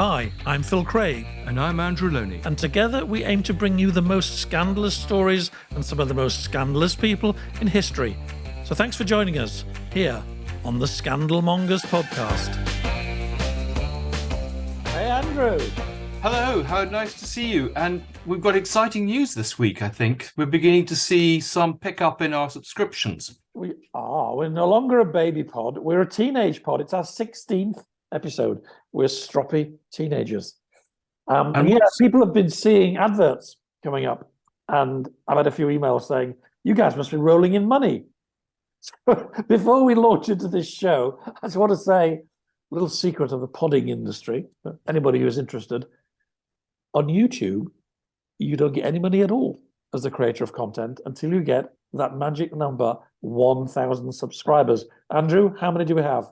Hi, I'm Phil Craig. And I'm Andrew Lownie. And together we aim to bring you the most scandalous stories and some of the most scandalous people in history. So thanks for joining us here on the Scandalmongers podcast. Hey, Andrew. Hello, how nice to see you. And we've got exciting news this week, I think. We're beginning to see some pickup in our subscriptions. We are. We're no longer a baby pod. We're a teenage pod. It's our 16th episode. We're stroppy teenagers. People have been seeing adverts coming up, and I've had a few emails saying, you guys must be rolling in money. So before we launch into this show, I just want to say a little secret of the podding industry. Anybody who is interested, on YouTube, you don't get any money at all as a creator of content until you get that magic number, 1,000 subscribers. Andrew, how many do we have?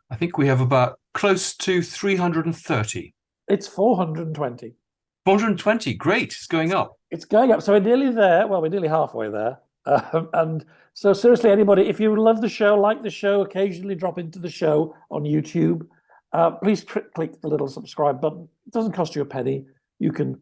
I think we have about close to 330. It's 420. 420, great, it's going up. It's going up, so we're nearly there. Well, we're nearly halfway there. And so seriously, anybody, if you love the show, like the show, occasionally drop into the show on YouTube, please click the little subscribe button. It doesn't cost you a penny. You can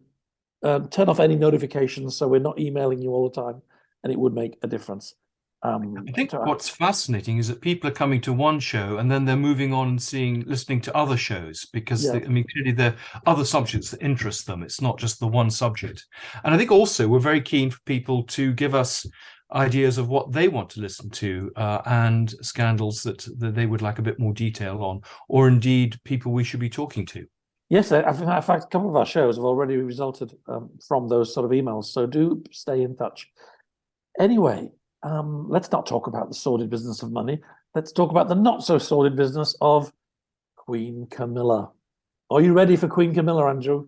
turn off any notifications so we're not emailing you all the time, and it would make a difference. I think what's fascinating is that people are coming to one show and then they're moving on and listening to other shows because, clearly there are other subjects that interest them. It's not just the one subject. And I think also we're very keen for people to give us ideas of what they want to listen to and scandals that they would like a bit more detail on, or indeed people we should be talking to. Yes, in fact, a couple of our shows have already resulted from those sort of emails. So do stay in touch. Anyway, let's not talk about the sordid business of money. Let's talk about the not so sordid business of Queen Camilla. Are you ready for Queen Camilla, Andrew?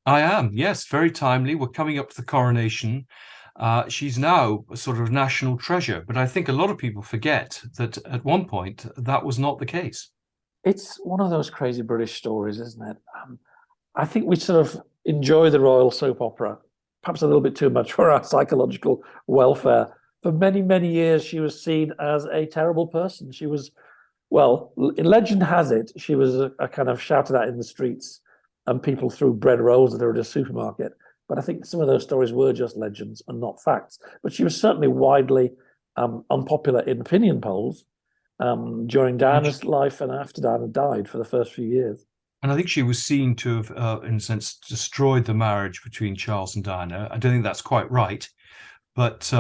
I am, yes, very timely. We're coming up to the coronation. She's now a sort of national treasure, but I think a lot of people forget that at one point that was not the case. It's one of those crazy British stories, isn't it? I think we sort of enjoy the royal soap opera, perhaps a little bit too much for our psychological welfare. For many, many years, she was seen as a terrible person. She was, well, legend has it, she was a kind of shouted at in the streets and people threw bread rolls at her at a supermarket. But I think some of those stories were just legends and not facts. But she was certainly widely unpopular in opinion polls during Diana's life and after Diana died for the first few years. And I think she was seen to have, in a sense, destroyed the marriage between Charles and Diana. I don't think that's quite right. But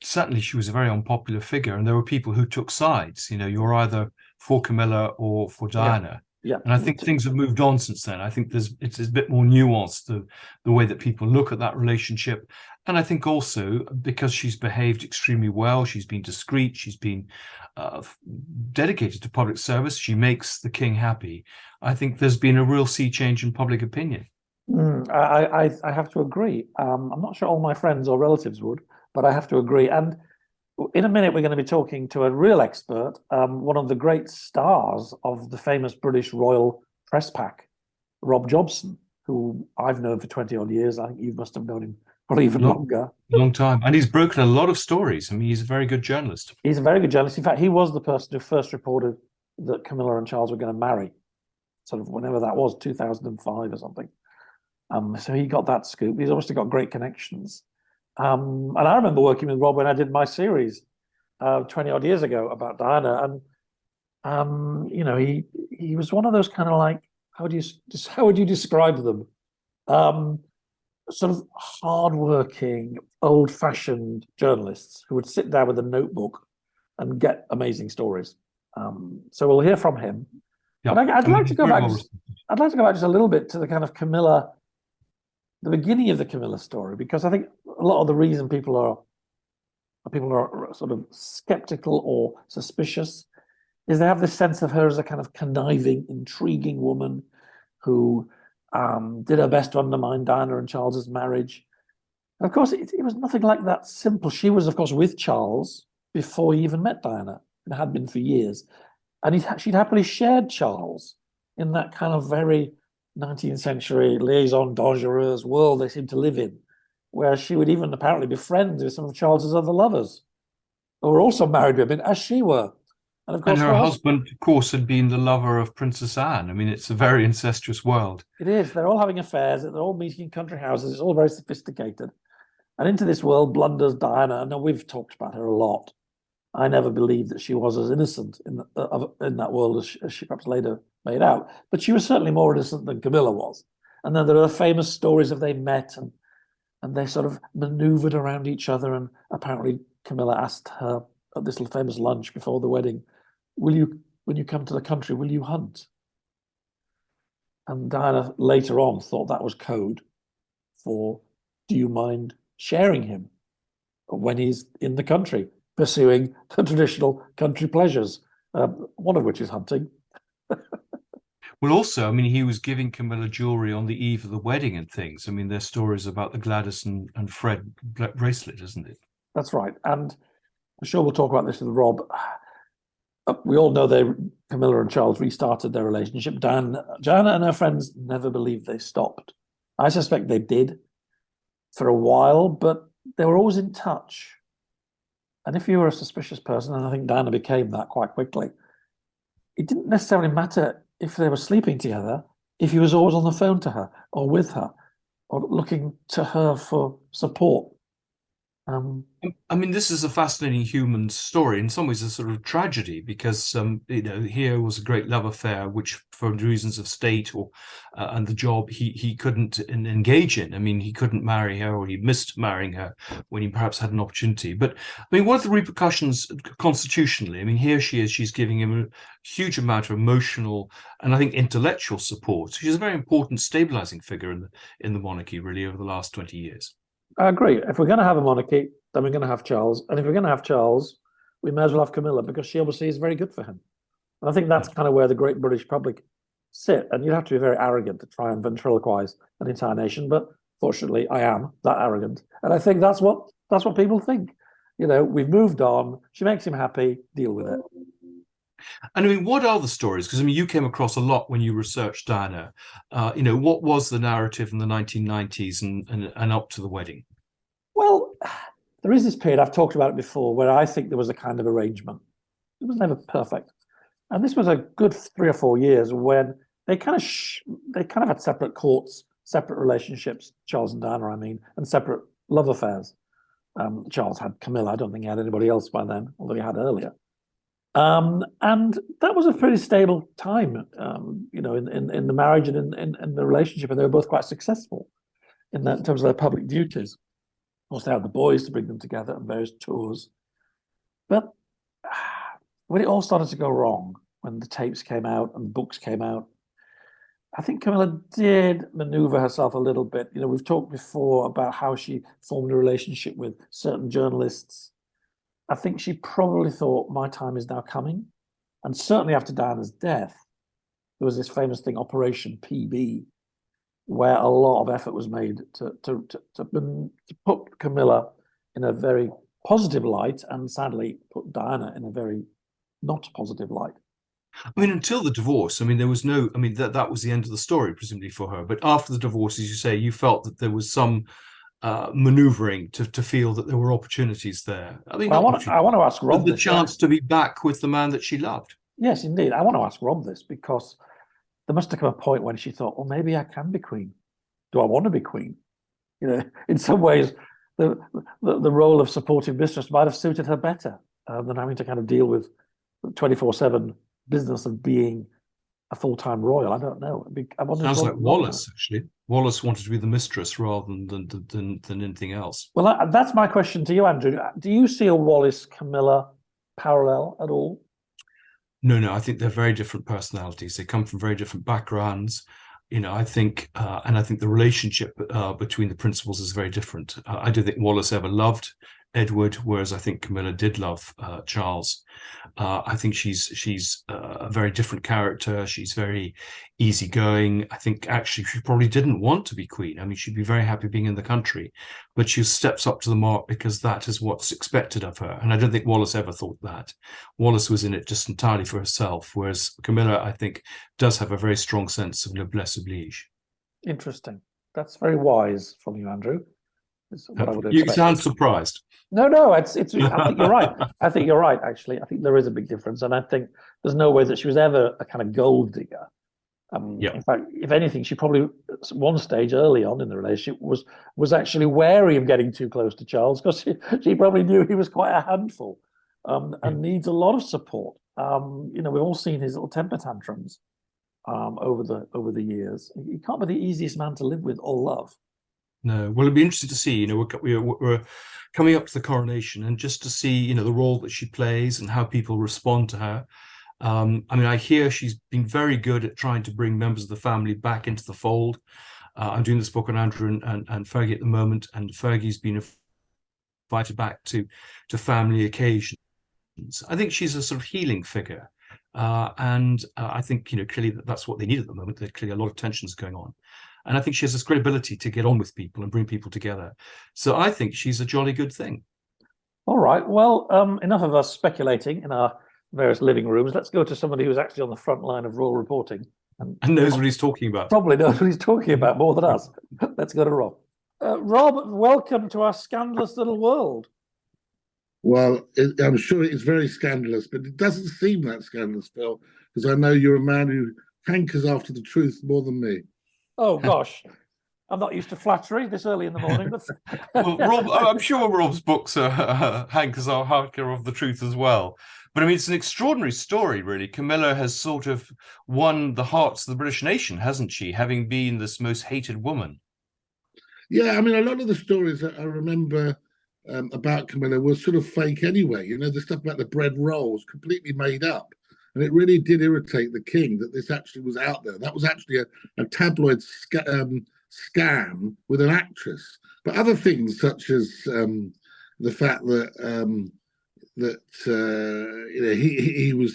certainly she was a very unpopular figure, and there were people who took sides. You know, you're either for Camilla or for Diana. Yeah. And I think things have moved on since then. I think it's a bit more nuanced, the way that people look at that relationship. And I think also because she's behaved extremely well, she's been discreet, she's been dedicated to public service, she makes the king happy. I think there's been a real sea change in public opinion. I have to agree. I'm not sure all my friends or relatives would, but I have to agree. And in a minute, we're going to be talking to a real expert, one of the great stars of the famous British Royal Press Pack, Rob Jobson, who I've known for 20 odd years. I think you must have known him probably even longer. Long time. And he's broken a lot of stories. I mean, he's a very good journalist. He's a very good journalist. In fact, he was the person who first reported that Camilla and Charles were going to marry, sort of whenever that was, 2005 or something. So he got that scoop. He's obviously got great connections. And I remember working with Rob when I did my series 20 odd years ago about Diana. And, he was one of those kind of like, how would you describe them? Sort of hardworking, old-fashioned journalists who would sit down with a notebook and get amazing stories. So we'll hear from him. Yeah. But I'd like to go back just a little bit to the kind of Camilla, the beginning of the Camilla story, because I think a lot of the reason people are sort of skeptical or suspicious is they have this sense of her as a kind of conniving, intriguing woman who did her best to undermine Diana and Charles's marriage. And of course, it was nothing like that simple. She was, of course, with Charles before he even met Diana, and had been for years. And she'd happily shared Charles in that kind of very 19th century liaison dangereuse world they seemed to live in, where she would even apparently be friends with some of Charles's other lovers, who were also married women, as she were. And of And course, her husband, of course, had been the lover of Princess Anne. I mean, it's a very incestuous world. It is. They're all having affairs. They're all meeting in country houses. It's all very sophisticated. And into this world blunders Diana. And we've talked about her a lot. I never believed that she was as innocent in that world as she perhaps later made out. But she was certainly more innocent than Camilla was. And then there are famous stories of they met and they sort of maneuvered around each other. And apparently Camilla asked her at this famous lunch before the wedding, when you come to the country, will you hunt? And Diana later on thought that was code for, do you mind sharing him when he's in the country, pursuing the traditional country pleasures, one of which is hunting. Well, also, I mean, he was giving Camilla jewelry on the eve of the wedding and things. I mean, there's stories about the Gladys and Fred bracelet, isn't it? That's right. And I'm sure we'll talk about this with Rob. We all know Camilla and Charles restarted their relationship. Diana and her friends never believed they stopped. I suspect they did for a while, but they were always in touch. And if you were a suspicious person, and I think Diana became that quite quickly, it didn't necessarily matter if they were sleeping together, if he was always on the phone to her or with her or looking to her for support. I mean, this is a fascinating human story, in some ways a sort of tragedy, because here was a great love affair which, for reasons of state or and the job, he couldn't engage in. I mean, he couldn't marry her, or he missed marrying her when he perhaps had an opportunity. But I mean, what are the repercussions constitutionally? I mean, here she is, she's giving him a huge amount of emotional and I think intellectual support. She's a very important stabilizing figure in the monarchy, really, over the last 20 years. I agree. If we're going to have a monarchy, then we're going to have Charles. And if we're going to have Charles, we may as well have Camilla, because she obviously is very good for him. And I think that's kind of where the great British public sit. And you'd have to be very arrogant to try and ventriloquize an entire nation. But fortunately, I am that arrogant. And I think that's what people think. We've moved on. She makes him happy. Deal with it. And I mean, what are the stories? Because I mean, you came across a lot when you researched Diana. What was the narrative in the 1990s and up to the wedding? Well, there is this period, I've talked about it before, where I think there was a kind of arrangement. It was never perfect. And this was a good 3 or 4 years when they kind of had separate courts, separate relationships, Charles and Diana, I mean, and separate love affairs. Charles had Camilla. I don't think he had anybody else by then, although he had earlier. And that was a pretty stable time, in the marriage and in the relationship, and they were both quite successful in terms of their public duties. Of course, they had the boys to bring them together on various tours. But when it all started to go wrong, when the tapes came out and books came out, I think Camilla did maneuver herself a little bit. We've talked before about how she formed a relationship with certain journalists. I think she probably thought, my time is now coming. And certainly after Diana's death, there was this famous thing, Operation PB, where a lot of effort was made to put Camilla in a very positive light, and sadly put Diana in a very not positive light. I mean, until the divorce, I mean, there was no, I mean, that was the end of the story, presumably, for her. But after the divorce, as you say, you felt that there was some maneuvering to feel that there were opportunities there. I mean, well, I want to ask Rob the chance to be back with the man that she loved. Yes, indeed. I want to ask Rob this, because there must have come a point when she thought, well, maybe I can be queen. Do I want to be queen? In some ways, the role of supportive mistress might have suited her better than having to kind of deal with the 24/7 business of being a full-time royal. I don't know. Sounds like Wallace, actually. Wallace wanted to be the mistress rather than anything else. Well, that's my question to you, Andrew. Do you see a Wallace-Camilla parallel at all? No, I think they're very different personalities. They come from very different backgrounds. I think, and I think the relationship between the principals is very different. I don't think Wallace ever loved Edward, whereas I think Camilla did love Charles. I think she's a very different character. She's very easygoing. I think actually she probably didn't want to be queen. I mean, she'd be very happy being in the country, but she steps up to the mark because that is what's expected of her. And I don't think Wallace ever thought that. Wallace was in it just entirely for herself, whereas Camilla, I think, does have a very strong sense of noblesse oblige. Interesting. That's very wise from you, Andrew. is what I would You expect. sound surprised. No, it's. I think you're right. I think you're right. Actually, I think there is a big difference, and I think there's no way that she was ever a kind of gold digger. In fact, if anything, she probably at one stage early on in the relationship was actually wary of getting too close to Charles, because she probably knew he was quite a handful, and needs a lot of support. We've all seen his little temper tantrums over the years. He can't be the easiest man to live with or love. No, well, it'd be interesting to see. We're coming up to the coronation, and just to see, the role that she plays and how people respond to her. I hear she's been very good at trying to bring members of the family back into the fold. I'm doing this book on Andrew and Fergie at the moment, and Fergie's been invited back to family occasions. I think she's a sort of healing figure, and I think clearly that's what they need at the moment. There's clearly a lot of tensions going on, and I think she has this great ability to get on with people and bring people together. So I think she's a jolly good thing. All right. Well, enough of us speculating in our various living rooms. Let's go to somebody who's actually on the front line of royal reporting and knows what he's talking about. Probably knows what he's talking about more than us. Let's go to Rob. Rob, welcome to our scandalous little world. Well, I'm sure it's very scandalous, but it doesn't seem that scandalous, Phil, because I know you're a man who hankers after the truth more than me. Oh, gosh. I'm not used to flattery this early in the morning. But well, Rob, I'm sure Rob's books are hankers of the truth as well. But it's an extraordinary story, really. Camilla has sort of won the hearts of the British nation, hasn't she? Having been this most hated woman. Yeah, a lot of the stories that I remember about Camilla were sort of fake anyway. The stuff about the bread rolls, completely made up. And it really did irritate the king that this actually was out there. That was actually a tabloid scam with an actress. But other things, such as the fact that he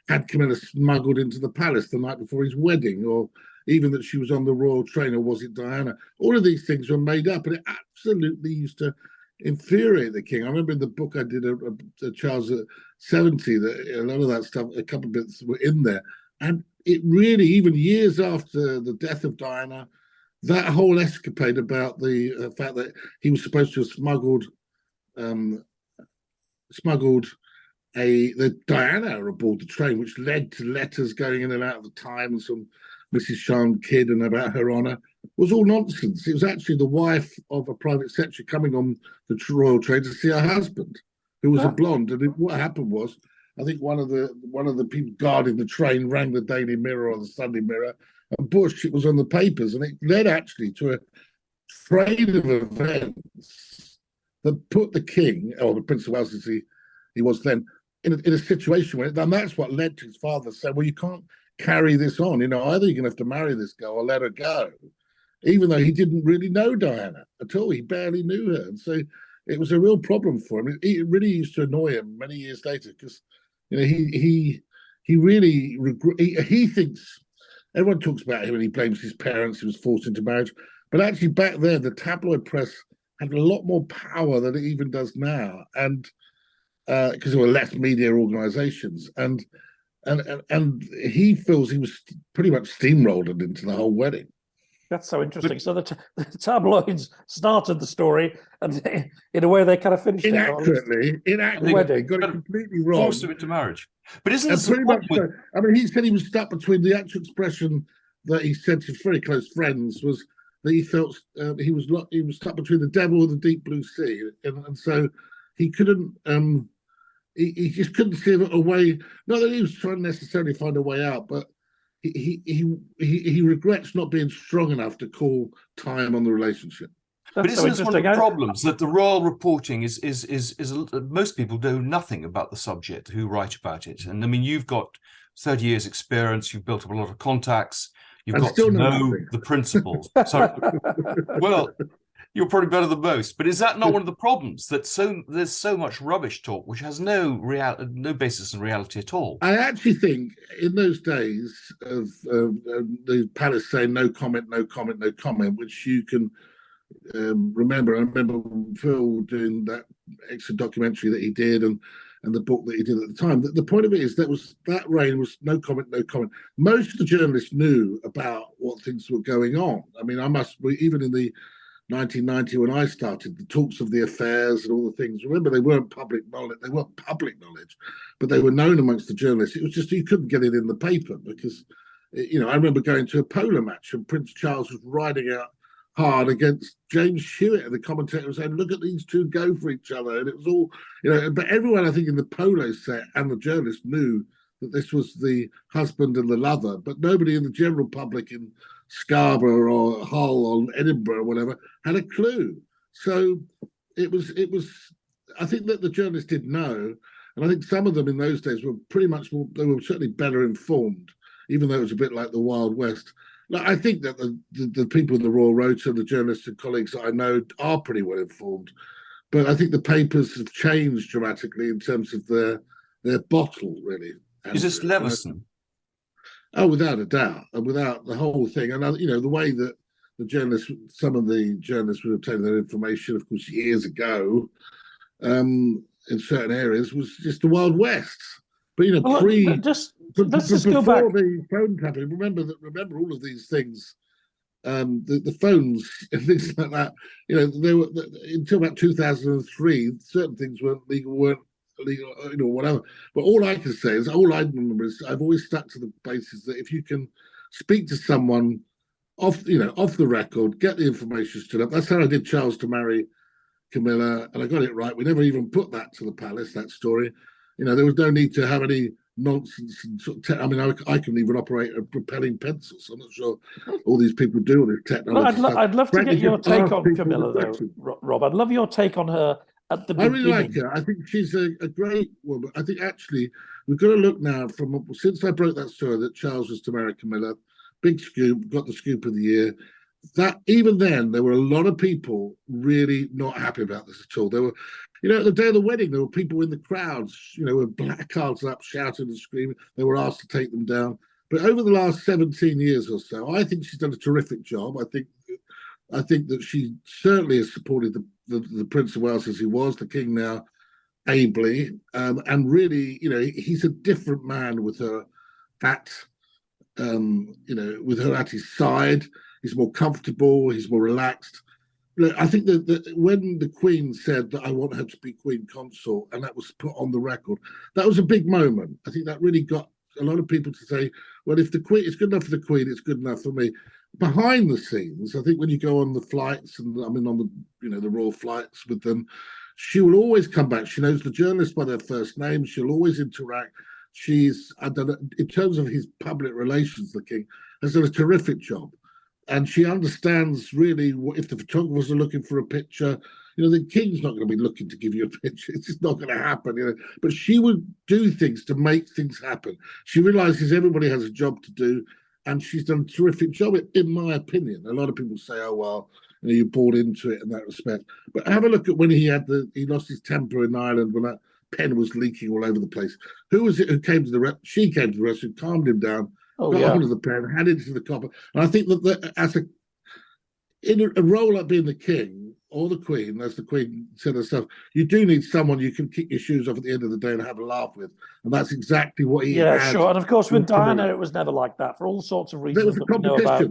had Camilla smuggled into the palace the night before his wedding, or even that she was on the royal train, or was it Diana? All of these things were made up, and it absolutely used to infuriate the king. I remember in the book I did a Charles at 70, that a lot of that stuff, a couple of bits were in there, and it really, even years after the death of Diana, that whole escapade about the fact that he was supposed to have smuggled the Diana aboard the train, which led to letters going in and out of the Times from Mrs. Sean Kidd and about her honour, was all nonsense. It was actually the wife of a private secretary coming on the royal train to see her husband, who was a blonde. And what happened was, I think one of the people guarding the train rang the Daily Mirror or the Sunday Mirror, and Bush, it was on the papers, and it led actually to a train of events that put the king, or the Prince of Wales as he was then, in a situation where, and that's what led to his father saying, well, you can't carry this on. Either you're going to have to marry this girl or let her go, even though he didn't really know Diana at all. He barely knew her. And so it was a real problem for him. It really used to annoy him many years later, because he really he thinks, everyone talks about him and he blames his parents, he was forced into marriage. But actually back then, the tabloid press had a lot more power than it even does now. And because there were less media organizations. And he feels he was pretty much steamrolled into the whole wedding. That's so interesting. So the tabloids started the story, and in a way they kind of finished inaccurately, got it completely wrong. Forced him into marriage. But isn't this pretty much so. He said he was stuck between, the actual expression that he said to his very close friends was that he felt he was stuck between the devil and the deep blue sea, and so he couldn't. He just couldn't see a way. Not that he was trying to necessarily find a way out, but he regrets not being strong enough to call time on the relationship. But isn't this one of the problems, that the royal reporting is most people know nothing about the subject who write about it? And you've got 30 years experience, you've built up a lot of contacts, you've got to know the principles. So, well, you're probably better than most. But is that not one of the problems, that there's so much rubbish talk which has no basis in reality at all? I actually think in those days of the palace saying no comment, no comment, no comment, which you can remember. I remember Phil doing that extra documentary that he did, and the book that he did at the time. The point of it is that reign was no comment, no comment. Most of the journalists knew about what things were going on. Even in the 1990 when I started, the talks of the affairs and all the things. Remember, they weren't public knowledge. They weren't public knowledge, but they were known amongst the journalists. It was just you couldn't get it in the paper because, I remember going to a polo match and Prince Charles was riding out hard against James Hewitt, and the commentator was saying, "Look at these two go for each other," and it was all, But everyone, I think, in the polo set and the journalists knew that this was the husband and the lover, but nobody in the general public in Scarborough or Hull or Edinburgh or whatever had a clue. So it was. I think that the journalists did know, and I think some of them in those days were pretty much more. They were certainly better informed, even though it was a bit like the Wild West. Like, I think that the people in the Royal Rota, the journalists and colleagues that I know, are pretty well informed, but I think the papers have changed dramatically in terms of their bottle, really. Is this Leveson? Oh, without a doubt, and without the whole thing, and the way that some of the journalists would obtain their information, of course, years ago, in certain areas, was just the Wild West. But let's just go back. Before the phone tapping, remember all of these things, the phones and things like that. They were until about 2003. Certain things weren't legal, whatever. But all I can say is, all I remember is, I've always stuck to the basis that if you can speak to someone off the record, get the information stood up. That's how I did Charles to marry Camilla, and I got it right. We never even put that to the palace, that story. There was no need to have any nonsense and sort of I can even operate a propelling pencil, so I'm not sure all these people do all this technology. I'd love to get your take on Camilla, though, Rob. I'd love your take on her. At the beginning. I really like her. I think she's a great woman. I think actually we've got to look now since I broke that story that Charles was to marry Camilla, big scoop, got the scoop of the year. That even then there were a lot of people really not happy about this at all. There were, at the day of the wedding, there were people in the crowds, with placards up, shouting and screaming. They were asked to take them down. But over the last 17 years or so, I think she's done a terrific job. I think that she certainly has supported the Prince of Wales as he was, the King now, ably, and really, he's a different man with her at his side. He's more comfortable. He's more relaxed. I think that when the Queen said that I want her to be Queen Consort, and that was put on the record, that was a big moment. I think that really got a lot of people to say, well, if the Queen, it's good enough for the Queen, it's good enough for me. Behind the scenes, I think when you go on the flights, and on the royal flights with them, she will always come back. She knows the journalists by their first name. She'll always interact. In terms of his public relations, the King has done a terrific job. And she understands really if the photographers are looking for a picture, the King's not going to be looking to give you a picture. It's just not going to happen. But she would do things to make things happen. She realizes everybody has a job to do, and she's done a terrific job, in my opinion. A lot of people say, "Oh well, you bought into it in that respect." But have a look at when he lost his temper in Ireland when that pen was leaking all over the place. Who was it who came to the rescue? She came to the rescue, calmed him down. Got hold of the pen, handed it to the copper. And I think that in a role like being the King or the Queen, as the Queen said herself, you do need someone you can kick your shoes off at the end of the day and have a laugh with. And that's exactly what he had. Yeah, sure. And of course, with Diana, it was never like that for all sorts of reasons that we know about.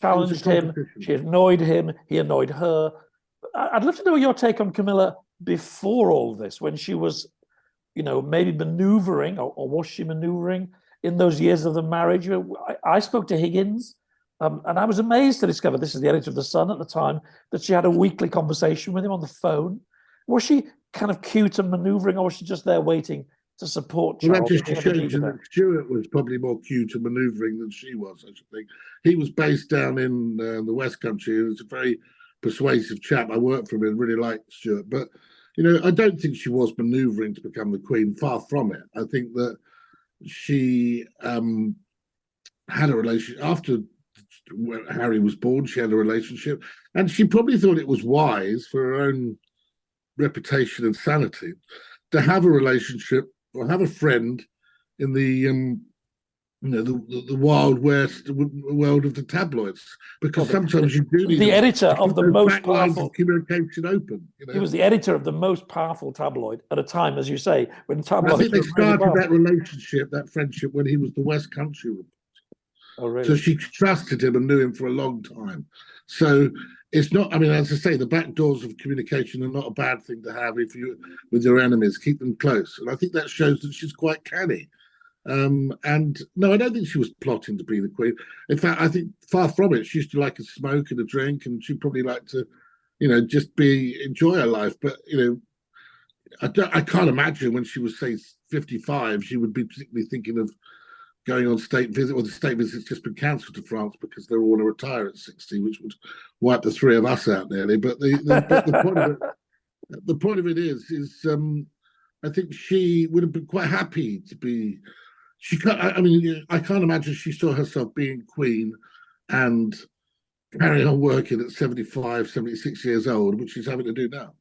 Challenged him, she annoyed him, he annoyed her. I'd love to know your take on Camilla before all this, when she was, maybe maneuvering, or was she maneuvering in those years of the marriage? I spoke to Higgins, and I was amazed to discover, this is the editor of The Sun at the time, that she had a weekly conversation with him on the phone. Was she kind of cute and maneuvering, or was she just there waiting to support Charles? Well, that just shows you that Stuart was probably more cute and maneuvering than she was, I should think. He was based down in the West Country. He was a very persuasive chap. I worked for him and really liked Stuart. But, I don't think she was maneuvering to become the Queen. Far from it. I think that she had a relationship after Harry was born. She had a relationship, and she probably thought it was wise for her own reputation and sanity to have a relationship or have a friend in the Wild West world of the tabloids, because sometimes you do need the editor of the most powerful communication open. He was the editor of the most powerful tabloid at a time, as you say, when tabloids. I think they started that relationship, that friendship, when he was the West Country reporter. Oh, really? So she trusted him and knew him for a long time. So it's not, I mean, as I say, the back doors of communication are not a bad thing to have if you with your enemies, keep them close. And I think that shows that she's quite canny. And no, I don't think she was plotting to be the queen. In fact, I think far from it. She used to like a smoke and a drink, and she probably liked to, just enjoy her life. But I can't imagine when she was say 55, she would be particularly thinking of going on state visit. Well, the state visit's just been cancelled to France because they all want to retire at 60, which would wipe the three of us out nearly. But the point of it, is I think she would have been quite happy to be. She can't. I mean, I can't imagine she saw herself being queen and carrying on working at 75, 76 years old, which she's having to do now.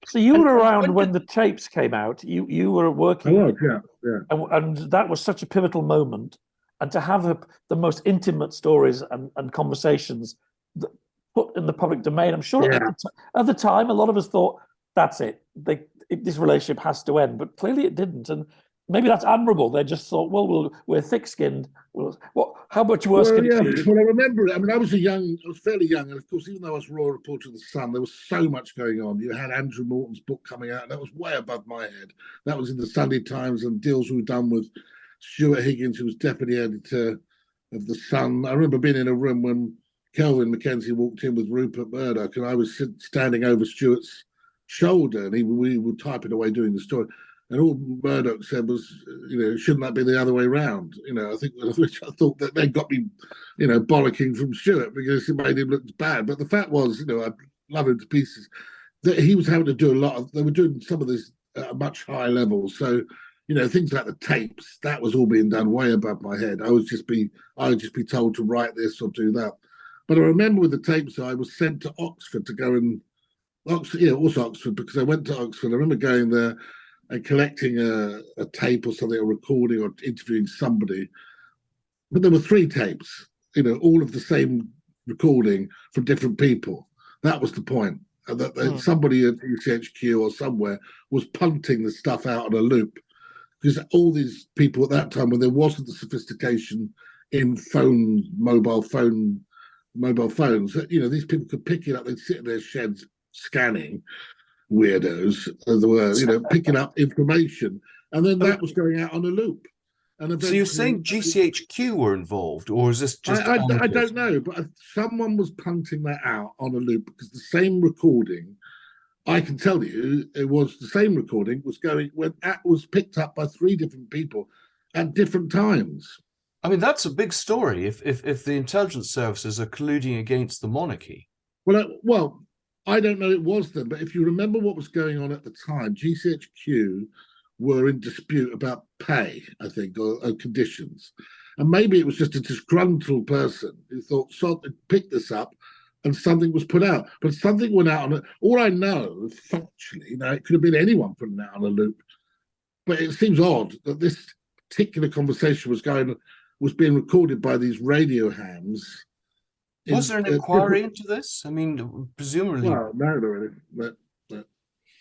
So you were around when the tapes came out. You were working. I was, yeah. And that was such a pivotal moment. And to have the most intimate stories and conversations put in the public domain, I'm sure at the time, a lot of us thought, that's it. This relationship has to end. But clearly it didn't. And maybe that's admirable. They just thought, well, we're thick-skinned. How much worse can it be? Well, I remember it. I mean, I was fairly young. And of course, even though I was royal reporter of the Sun, there was so much going on. You had Andrew Morton's book coming out, and that was way above my head. That was in the Sunday Times, and deals were done with Stuart Higgins, who was deputy editor of the Sun. I remember being in a room when Kelvin Mackenzie walked in with Rupert Murdoch, and I was standing over Stuart's shoulder, and we were typing away doing the story. And all Murdoch said was, shouldn't that be the other way round? Which I thought that they got me, bollocking from Stuart because it made him look bad. But the fact was, I love him to pieces. That he was having to do they were doing some of this at a much higher level. So, things like the tapes, that was all being done way above my head. I would just be told to write this or do that. But I remember with the tapes, I was sent to Oxford to go also Oxford, because I went to Oxford. I remember going there and collecting a tape or something, a recording or interviewing somebody. But there were 3 tapes, all of the same recording from different people. That was the point. And that somebody at UCHQ or somewhere was punting the stuff out on a loop. Because all these people at that time, when there wasn't the sophistication in mobile phones, these people could pick it up, they'd sit in their sheds scanning, weirdos, as it were, picking up information, and then that was going out on a loop. And so you're saying GCHQ were involved, or is this just? I don't know, but someone was punting that out on a loop, because the same recording, I can tell you, it was the same recording was picked up by 3 different people at different times. I mean, that's a big story. If the intelligence services are colluding against the monarchy. Well. I don't know it was then, but if you remember what was going on at the time, GCHQ were in dispute about pay, I think, or conditions. And maybe it was just a disgruntled person who thought, pick this up, and something was put out. But something went out on it. All I know, factually, it could have been anyone putting that on a loop. But it seems odd that this particular conversation was being recorded by these radio hams. Was there an inquiry into this? I mean, presumably. Well, no, really. But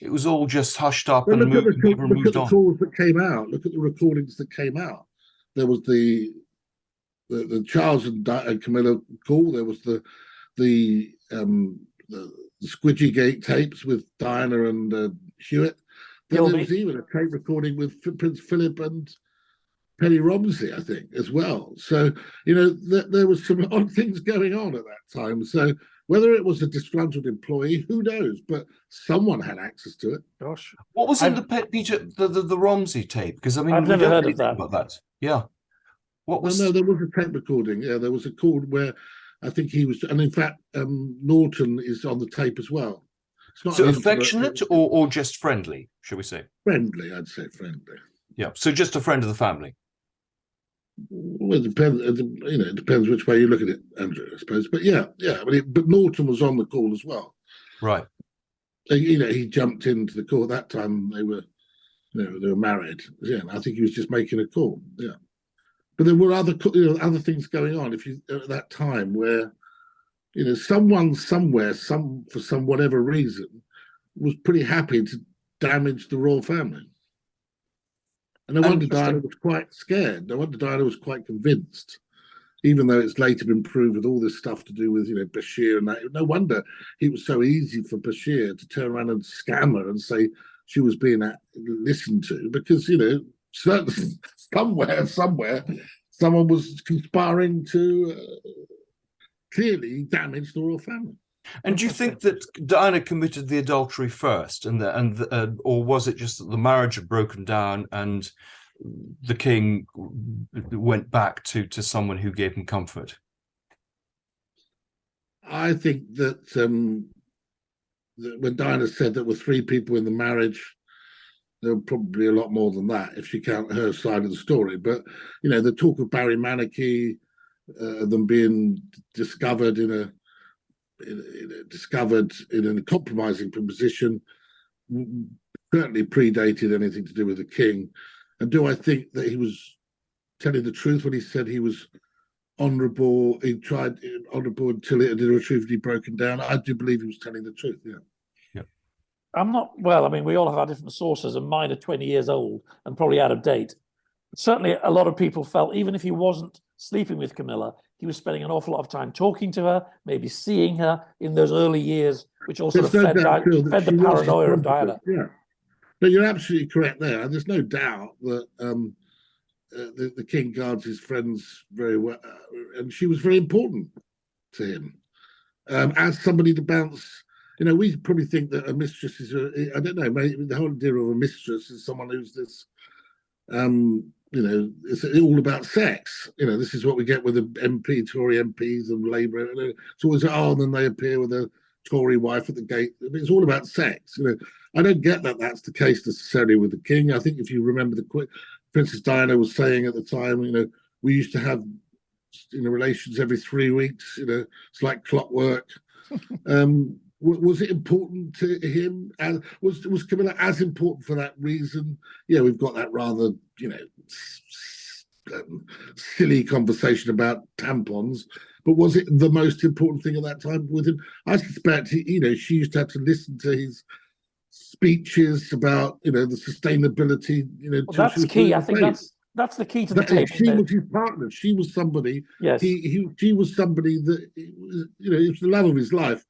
it was all just hushed up and moved on. Look at the calls that came out. Look at the recordings that came out. There was the Charles and Camilla call. There was the Squidgygate tapes with Diana and Hewitt. Then there was even a tape recording with Prince Philip and Penny Romsey, I think, as well. So, there was some odd things going on at that time. So whether it was a disgruntled employee, who knows? But someone had access to it. Gosh. What was in the Romsey tape? Because, I mean, I've never heard of that. About that. Yeah. What was? No, there was a tape recording. Yeah, there was a call where I think he was, and in fact, Norton is on the tape as well. It's not so affectionate or just friendly, should we say? Friendly, I'd say friendly. Yeah, so just a friend of the family. Well, it depends. It depends which way you look at it, Andrew, I suppose. But yeah. But Norton was on the call as well. Right. He jumped into the call. At that time they were married. Yeah, I think he was just making a call. Yeah. But there were other things going on. At that time where, someone somewhere, for some whatever reason, was pretty happy to damage the royal family. And no wonder Diana was quite scared. No wonder Diana was quite convinced even though it's later been proved with all this stuff to do with, Bashir and that. No wonder it was so easy for Bashir to turn around and scam her and say she was being listened to, because, certainly somewhere, someone was conspiring to clearly damage the royal family. And do you think that Diana committed the adultery first, or was it just that the marriage had broken down and the king went back to someone who gave him comfort? I think that when Diana said there were 3 people in the marriage, there were probably a lot more than that if you count her side of the story. But the talk of Barry Manicky, them being discovered in a compromising position, certainly predated anything to do with the king. And do I think that he was telling the truth when he said he was honourable? He tried honourable until it had irretrievably broken down. I do believe he was telling the truth. Yeah. I'm not. Well, I mean, we all have our different sources, and mine are 20 years old and probably out of date. But certainly, a lot of people felt even if he wasn't sleeping with Camilla, he was spending an awful lot of time talking to her, maybe seeing her in those early years, which also fed the paranoia of Diana. Yeah, but you're absolutely correct there. There's no doubt that the king guards his friends very well, and she was very important to him as somebody to bounce. We probably think that a mistress is I don't know, maybe the whole idea of a mistress is someone who's this. It's all about sex. This is what we get with the Tory MPs and Labour. It's always, and then they appear with a Tory wife at the gate. It's all about sex. I don't get that that's the case necessarily with the king. I think if you remember Princess Diana was saying at the time, we used to have relations every 3 weeks. It's like clockwork. Was it important to him? Was Camilla as important for that reason? Yeah, we've got that rather, silly conversation about tampons. But was it the most important thing at that time with him? I suspect, she used to have to listen to his speeches about, the sustainability. Well, that's key. I think that's the key to the tape. She was his partner. She was somebody. Yes. She was somebody that, it was the love of his life.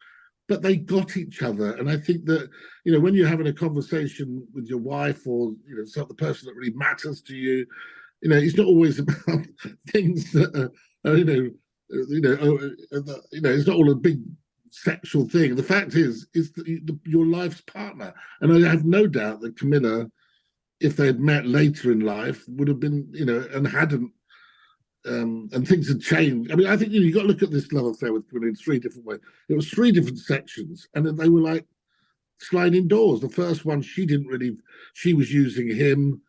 But they got each other. And I think that, when you're having a conversation with your wife or, it's not the person that really matters to you, it's not always about things that are, it's not all a big sexual thing. The fact is your life's partner. And I have no doubt that Camilla, if they had met later in life, would have been, and hadn't, and things had changed. I mean, I think you've got to look at this love affair with Camilla in 3 different ways. It was 3 different sections, and then they were like sliding doors. The first one, she was using him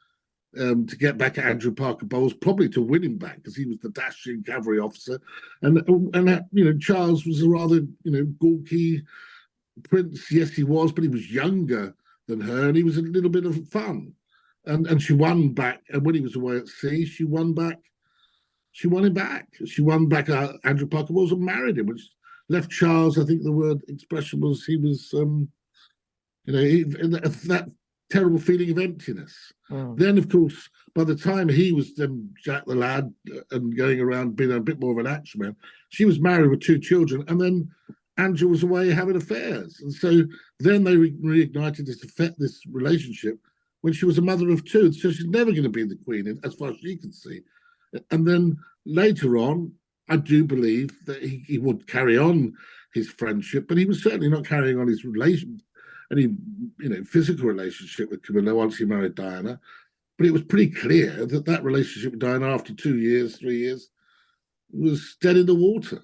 to get back at Andrew Parker Bowles, probably to win him back because he was the dashing cavalry officer, and Charles was a rather gawky prince. Yes, he was, but he was younger than her, and he was a little bit of fun, and she won back. And when he was away at sea, she won back. She won him back. She won back Andrew Parker Bowles and married him, which left Charles, I think the expression was, he was, that terrible feeling of emptiness. Then, of course, by the time he was Jack the Lad and going around being a bit more of an action man, she was married with 2 children, and then Andrew was away having affairs. And so then they reignited this relationship when she was a mother of 2. So she's never going to be the queen, as far as she can see. And then later on, I do believe that he would carry on his friendship, but he was certainly not carrying on his physical relationship with Camilla once he married Diana. But it was pretty clear that relationship with Diana after 2 years, 3 years, was dead in the water.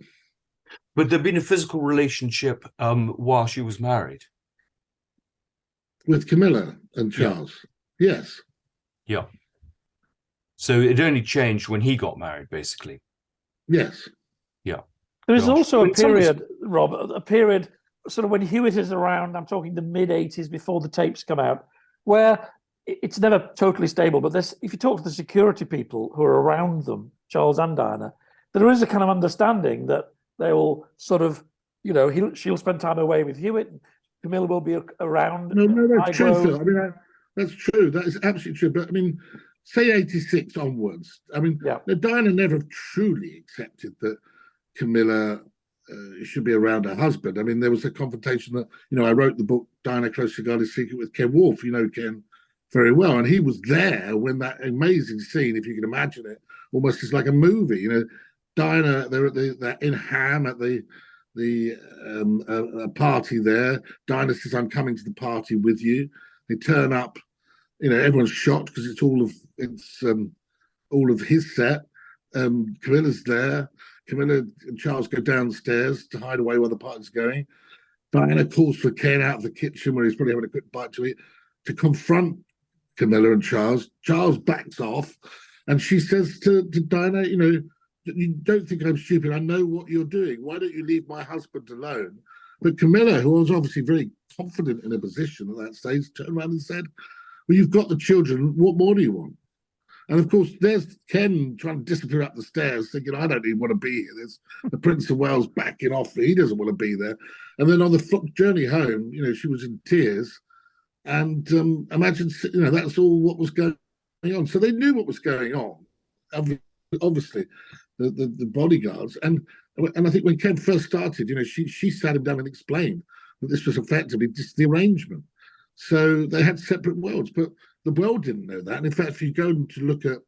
But there'd been a physical relationship while she was married? With Camilla and Charles, yes. Yeah. So it only changed when he got married, basically. Yes. Yeah. There is also a period, Rob, sort of when Hewitt is around, I'm talking the mid-80s before the tapes come out, where it's never totally stable, but if you talk to the security people who are around them, Charles and Diana, there is a kind of understanding that they will sort of, she'll spend time away with Hewitt, and Camilla will be around. No, that's true, Phil. I mean, that's true. That is absolutely true. But I mean, say 86 onwards. I mean, Diana never truly accepted that Camilla should be around her husband. I mean, there was a confrontation that, I wrote the book Diana Closely Guarded Secret with Ken Wolfe, Ken very well, and he was there when that amazing scene, if you can imagine it, almost is like a movie. Diana, they're in Ham at the party there. Diana says, "I'm coming to the party with you." They turn up, everyone's shocked because it's all of his set. Camilla's there. Camilla and Charles go downstairs to hide away while the party's going. Diana calls for Ken out of the kitchen where he's probably having a quick bite to eat to confront Camilla and Charles. Charles backs off, and she says to Diana, "You don't think I'm stupid. I know what you're doing. Why don't you leave my husband alone?" But Camilla, who was obviously very confident in her position at that stage, turned around and said, "Well, you've got the children. What more do you want?" And of course, there's Ken trying to disappear up the stairs, thinking, "I don't even want to be here." There's the Prince of Wales backing off. He doesn't want to be there. And then on the journey home, she was in tears. And imagine, that's all what was going on. So they knew what was going on, obviously, the bodyguards. And I think when Ken first started, she sat him down and explained that this was effectively just the arrangement. So they had separate worlds, but the world didn't know that. And in fact, if you go to look at,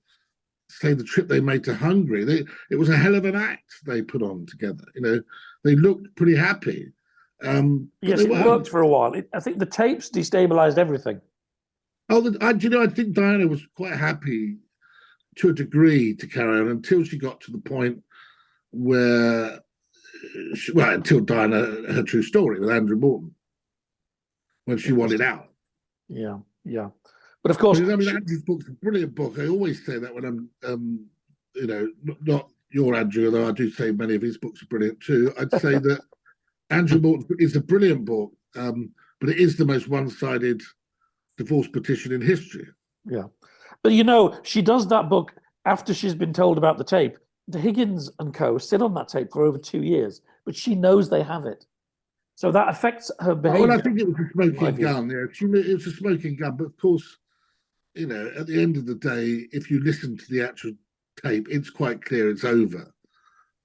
say, the trip they made to Hungary, it was a hell of an act they put on together. They looked pretty happy. Yes, it worked for a while. I think the tapes destabilized everything. I think Diana was quite happy to a degree to carry on until she got to the point where, until Diana, her true story with Andrew Morton, when she wanted out. Yeah. But of course, Andrew's book's a brilliant book. I always say that when I'm, not your Andrew, although I do say many of his books are brilliant too. I'd say that Andrew Morton is a brilliant book, but it is the most one-sided divorce petition in history. Yeah. But she does that book after she's been told about the tape. The Higgins and co. sit on that tape for over 2 years, but she knows they have it. So that affects her behavior. Well, I think it was a smoking gun. Yeah, it was a smoking gun. But of course, at the end of the day, if you listen to the actual tape, it's quite clear it's over.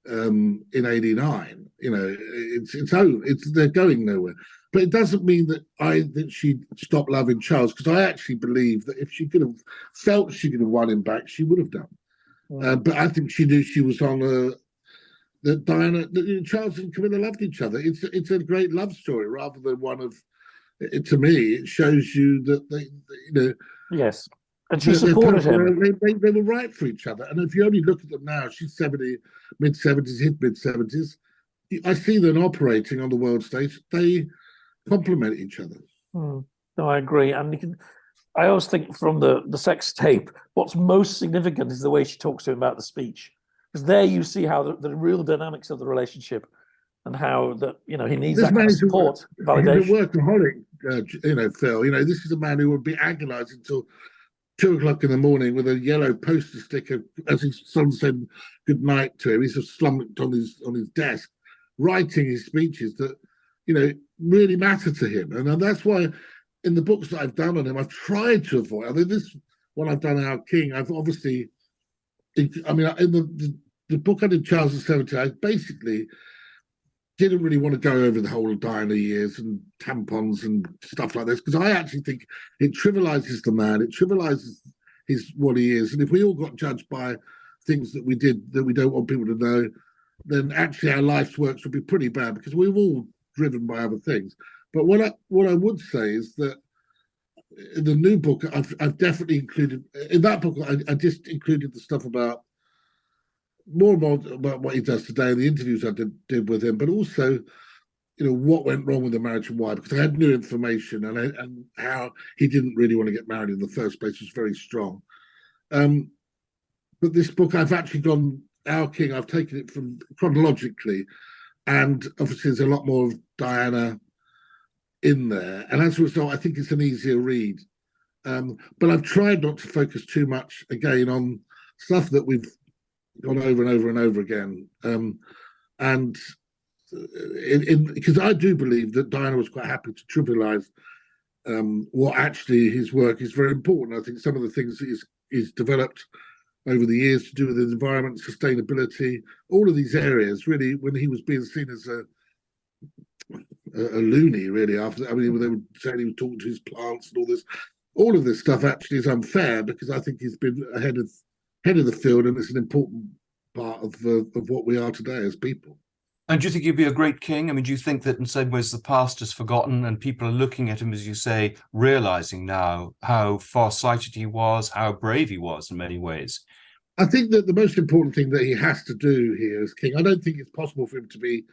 In '89, it's over. They're going nowhere. But it doesn't mean that she stopped loving Charles, because I actually believe that if she could have felt she could have won him back, she would have done. But I think she knew she was on that Diana, Charles and Camilla loved each other. It's a great love story rather than one of. To me, it shows you that they. Yes. And she supported him. They were right for each other. And if you only look at them now, she's 70, mid-70s, hit mid-70s. I see them operating on the world stage. They complement each other. No, I agree. And I always think from the sex tape, what's most significant is the way she talks to him about the speech. Because there you see how the real dynamics of the relationship and how that, he needs that kind of support, validation. He's a workaholic, Phil. This is a man who would be agonized until 2 o'clock in the morning with a yellow poster sticker as his son said good night to him. He's just slumped on his desk, writing his speeches that really matter to him. And that's why in the books that I've done on him, I've tried to avoid. I mean, this one I've done, Our King. I've obviously, in the book I did, Charles XVII, I basically didn't really want to go over the whole of Diana years and tampons and stuff like this, because I actually think it trivializes the man, it trivializes what he is. And if we all got judged by things that we did that we don't want people to know, then actually our life's works would be pretty bad, because we're all driven by other things. But what I would say is that in the new book, I've definitely included, in that book, I just included the stuff about more and more about what he does today and the interviews I did with him, but also, what went wrong with the marriage and why, because I had new information and how he didn't really want to get married in the first place was very strong. But this book, I've actually gone, Our King, I've taken it from chronologically, and obviously there's a lot more of Diana in there. And as a result, I think it's an easier read. But I've tried not to focus too much, again, on stuff that we've gone over and over and over again. And because I do believe that Diana was quite happy to trivialize what actually his work is very important. I think some of the things that is developed over the years to do with the environment, sustainability, all of these areas. Really, when he was being seen as a loony, really, after I mean, they were saying he was talking to his plants and all this. All of this stuff actually is unfair because I think he's been ahead of the field, and it's an important part of what we are today as people. And do you think he'd be a great king? I mean, do you think that in some ways the past is forgotten and people are looking at him, as you say, realizing now how far-sighted he was, how brave he was in many ways? I think that the most important thing that he has to do here as king, I don't think it's possible for him to be,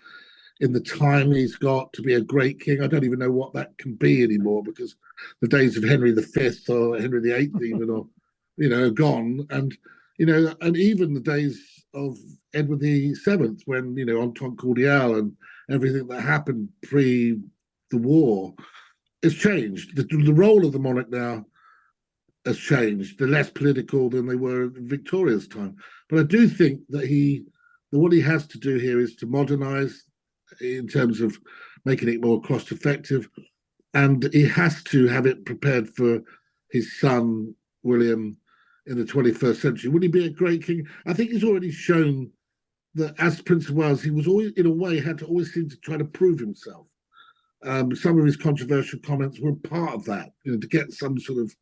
in the time he's got, to be a great king. I don't even know what that can be anymore, because the days of Henry V or Henry VIII even are gone. And, and even the days of Edward VII, when, Entente Cordiale and everything that happened pre the war, has changed. The role of the monarch now has changed. They're less political than they were in Victoria's time. But I do think that what he has to do here is to modernize in terms of making it more cost effective. And he has to have it prepared for his son, William, in the 21st century. Would he be a great king? I think he's already shown that as Prince of Wales, he was always, in a way, had to always seem to try to prove himself. Some of his controversial comments were part of that, to get some sort of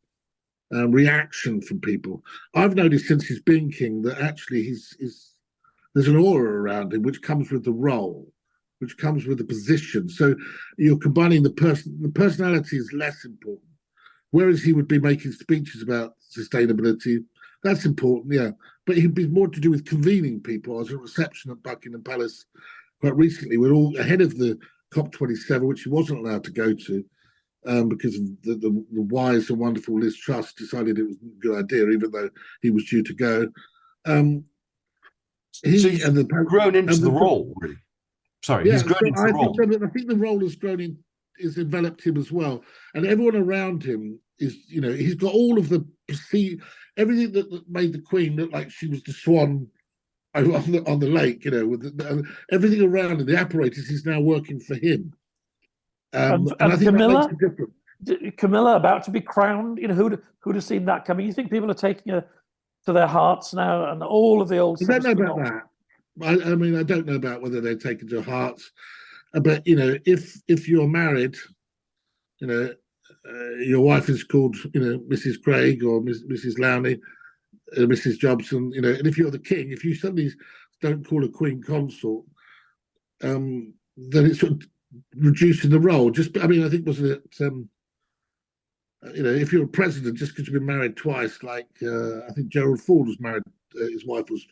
reaction from people. I've noticed since he's been king that actually there's an aura around him which comes with the role, which comes with the position. So you're combining the personality is less important. Whereas he would be making speeches about sustainability, that's important, yeah. But he'd be more to do with convening people. I was at a reception at Buckingham Palace quite recently. We're all ahead of the COP27, which he wasn't allowed to go to because of the wise and wonderful Liz Truss decided it was a good idea, even though he was due to go. So he's grown into the role, really. Sorry, yeah, he's grown into the role. I think the role has enveloped him as well. And everyone around him is, he's got all of everything that made the Queen look like she was the swan on the lake, with everything around him, the apparatus is now working for him. And I think Camilla, that makes a difference. Camilla about to be crowned, who'd have seen that coming? You think people are taking her to their hearts now, and all of the old I don't know about that. I mean, I don't know about whether they're taken to hearts, but if you're married, your wife is called, Mrs. Craig or Mrs. Lownie, Mrs. Jobson, and if you're the king, if you suddenly don't call a queen consort, then it's sort of reducing the role. I think wasn't it? If you're a president, just because you've been married twice, like I think Gerald Ford was married, his wife was.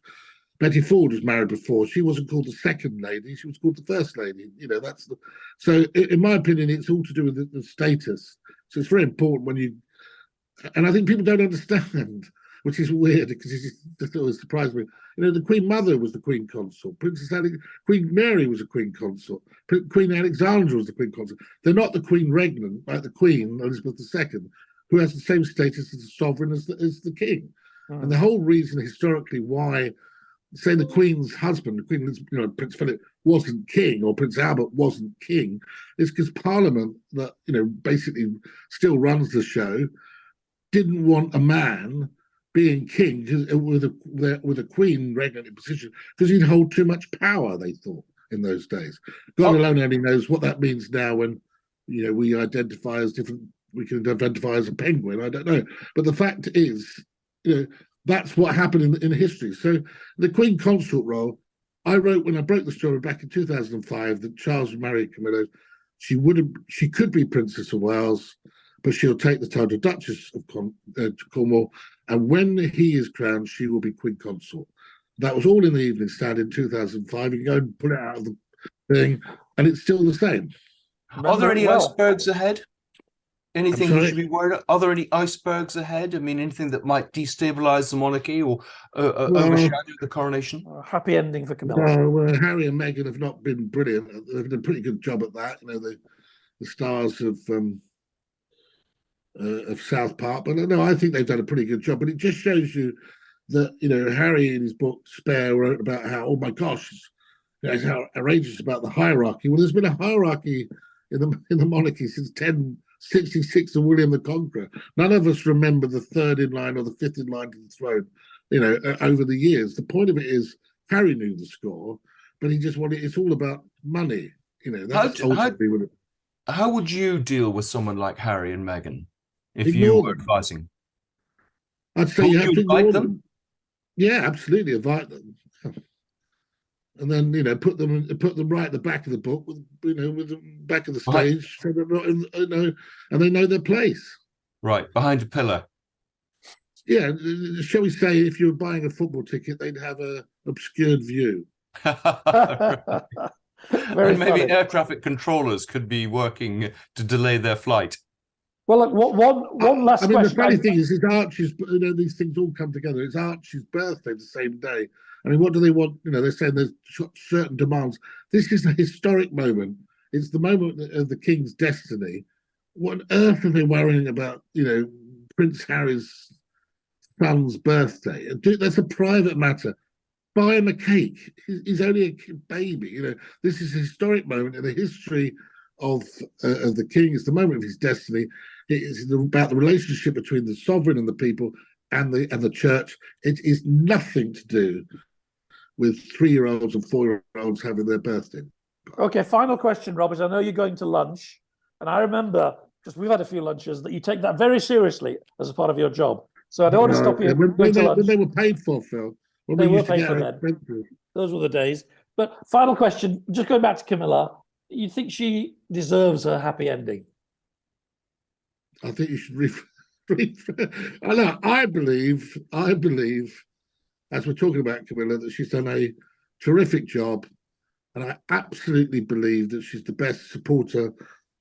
Betty Ford was married before. She wasn't called the second lady; she was called the first lady. So in my opinion, it's all to do with the status. So it's very important and I think people don't understand, which is weird because it just always surprised me. The Queen Mother was the Queen Consort. Queen Mary was a Queen Consort. Queen Alexandra was the Queen Consort. They're not the Queen Regnant, like the Queen Elizabeth II, who has the same status as the sovereign as the king. Mm. And the whole reason historically why, say, the Queen's husband, Prince Philip, wasn't king, or Prince Albert wasn't king, is because Parliament, that basically still runs the show, didn't want a man being king with a queen regnant in position, because he'd hold too much power, they thought, in those days. God alone only knows what that means now when we identify as different. We can identify as a penguin. I don't know, but the fact is, that's what happened in history. So the Queen Consort role, I wrote when I broke the story back in 2005 that Charles would marry Camilla. She could be Princess of Wales, but she'll take the title Duchess of Cornwall. And when he is crowned, she will be Queen Consort. That was all in the Evening Standard in 2005. You can go and pull it out of the thing, and it's still the same. Are there any icebergs ahead? Anything we should be worried about? Are there any icebergs ahead? I mean, anything that might destabilize the monarchy or overshadow the coronation? Happy ending for Camilla. Well, Harry and Meghan have not been brilliant. They've done a pretty good job at that. The stars of South Park. But no, I think they've done a pretty good job. But it just shows you that, Harry in his book Spare wrote about how, oh my gosh, how outrageous about the hierarchy. Well, there's been a hierarchy in the monarchy since 66 of William the Conqueror. None of us remember the third in line or the fifth in line to the throne, over the years. The point of it is Harry knew the score, but he just wanted, it's all about money. That's ultimately what it. How would you deal with someone like Harry and Meghan if Ignore you were them. advising? I'd say you have to invite ignore them? Yeah, absolutely, invite them. And then put them right at the back of the book with the back of the stage, so they're not and they know their place. Right, behind a pillar. Yeah, shall we say if you were buying a football ticket, they'd have a obscured view. And maybe air traffic controllers could be working to delay their flight. Well, look, one last question. The funny thing is, it's Archie's. These things all come together. It's Archie's birthday the same day. What do they want? They're saying there's certain demands. This is a historic moment. It's the moment of the king's destiny. What on earth are they worrying about? Prince Harry's son's birthday. That's a private matter. Buy him a cake. He's only a baby. This is a historic moment in the history of the king. It's the moment of his destiny. It's about the relationship between the sovereign and the people and the church. It is nothing to do with 3-year-olds and 4-year-olds having their birthday. Okay, final question, Robert. I know you're going to lunch, and I remember, because we've had a few lunches, that you take that very seriously as a part of your job. So I don't want to stop you when they were paid for, Phil. They were paid for then. Those were the days. But final question, just going back to Camilla, you think she deserves a happy ending? I think you should I believe, as we're talking about Camilla, that she's done a terrific job, and I absolutely believe that she's the best supporter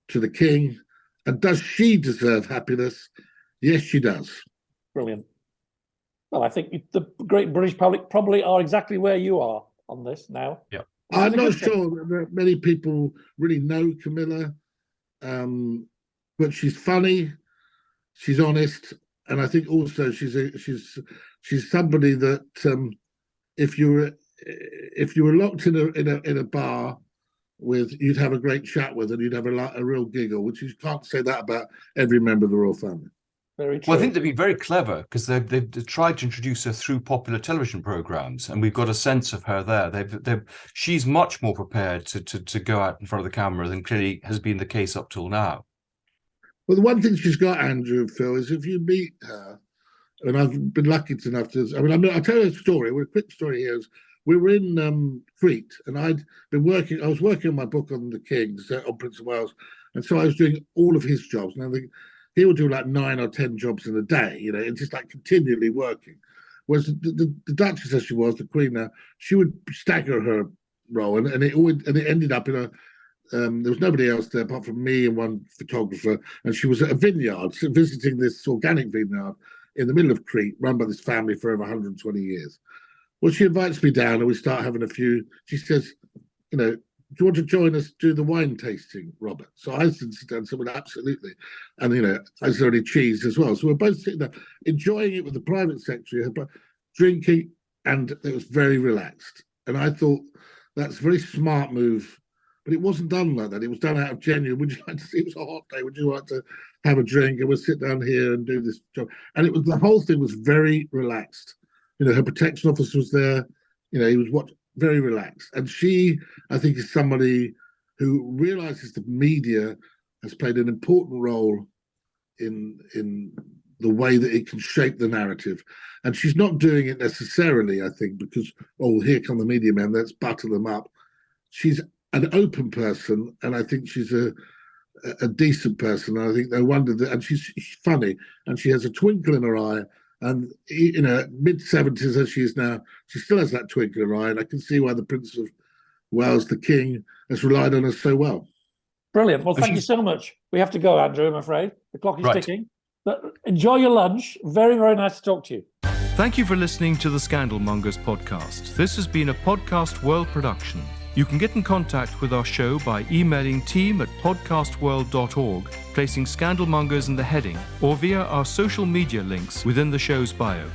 to the king. And does she deserve happiness? Yes, she does. Brilliant. Well, I think the great British public probably are exactly where you are on this now. Yeah, I'm not sure that many people really know Camilla, but she's funny, she's honest, and I think also she's somebody that if you were locked in a bar with, you'd have a great chat with, and you'd have a real giggle, which you can't say that about every member of the royal family. Very true. Well, I think they've been very clever because they've tried to introduce her through popular television programs, and we've got a sense of her there. She's much more prepared to go out in front of the camera than clearly has been the case up till now. Well, the one thing she's got, Andrew and Phil, is if you meet her, and I've been lucky enough to. I'll tell you a story. A quick story here is we were in Crete, and I was working on my book on the Kings, on Prince of Wales, and so I was doing all of his jobs. And I think he would do like 9 or 10 jobs in a day, and just like continually working. Whereas the Duchess, as she was, the Queen now, she would stagger her role, and it ended up in a. There was nobody else there apart from me and one photographer, and she was at a vineyard, visiting this organic vineyard in the middle of Crete, run by this family for over 120 years. Well, she invites me down, and we start having a few. She says, do you want to join us do the wine tasting, Robert? So I said, well, absolutely. And, is there any cheese as well? So we're both sitting there enjoying it with the private secretary, but drinking, and it was very relaxed. And I thought that's a very smart move, but it wasn't done like that. It was done out of genuine. Would you like to see? It was a hot day. Would you like to have a drink? And we'll sit down here and do this job. And the whole thing was very relaxed. Her protection officer was there. He was very relaxed. And she, I think, is somebody who realizes the media has played an important role in the way that it can shape the narrative. And she's not doing it necessarily, I think, because, here come the media men, let's butter them up. She's an open person, and I think she's a decent person. And I think no wonder that, and she's funny, and she has a twinkle in her eye. And in her mid-70s, as she is now, she still has that twinkle in her eye. And I can see why the Prince of Wales, the King, has relied on her so well. Brilliant. Well, thank you so much. We have to go, Andrew, I'm afraid. The clock is ticking. But enjoy your lunch. Very, very nice to talk to you. Thank you for listening to the Scandalmongers podcast. This has been a Podcast World production. You can get in contact with our show by emailing team@podcastworld.org, placing Scandalmongers in the heading, or via our social media links within the show's bio.